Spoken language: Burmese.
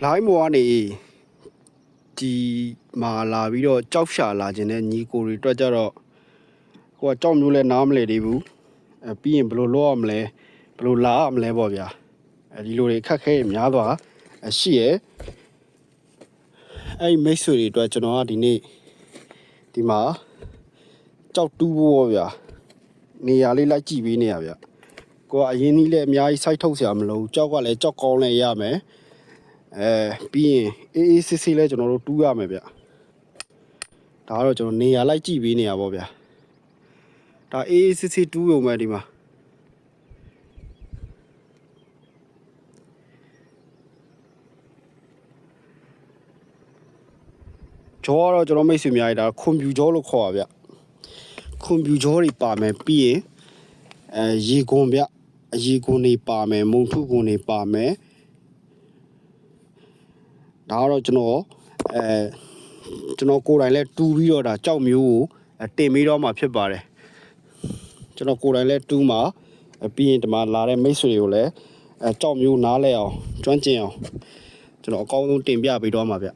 လိုင်းမော်ကနေဒီမာလာပြီးတော့ကြောက်ရှာလာခြင်းနဲ့ညီကိုတွေအတွက်ကြတော့ဟိုကကြောက်မျိုးလဲနားမလဲသေးဘူးပြီးရင်ဘယ်လိုလုပ်ရမလဲဘယ်လိုလာရမလဲပေါ့ဗျာဒီလိုတွေခက်ခဲရများသွားရှိရအဲ့မိတ်ဆွေတွေအတွက်ကျွန်တော်ကဒီနေ့ဒီမှာကြောက်တူးဖို့ပေါ့ဗျာနေရာလေးလိုက်ကြည့်ပေးနေရဗျကိုကအရင်ကြီးလဲအများကြီးစိုက်ထုတ်စရာမလိုကြောက်ကလည်းကြောက်ကောင်းလဲရမယ်ပြီးရင်အေးစစ်စစ်လဲကျွန်တော်တို့တူးရမယ်ဗျဒါကတော့ကျွန်တော်နေရာလိုက်ကြည့်ပေးနေရပါဗျာဒါအေးစစ်စစ်တူးရုံပဲဒီမှာကျော်တော့ကျွန်တော်မိတ်ဆွေများဒါခွန်ပြူကျော်လို့ခေါ်ပါဗျခွန်ပြူကျော်တွေပါမယ်ပြီးရင်ရေကွန်ဗျရေကွန်တွေပါမယ်မုံထုကွန်တွေပါမယ်ဒါကတော့ကျွန်တော်ကိုယ်တိုင်လဲတူးပြီးတော့ဒါကြောက်မျိုးကိုတင်ပြီးတော့မှဖြစ်ပါတယ်ကျွန်တော်ကိုယ်တိုင်လဲတူးမှာပြီးရင်ဒီမှာလာတဲ့မိတ်ဆွေတွေကိုလည်းကြောက်မျိုးနားလဲအောင်ကျွမ်းကျင်အောင်ကျွန်တော်အကောင်းဆုံးတင်ပြပေးတော့မှာဗျ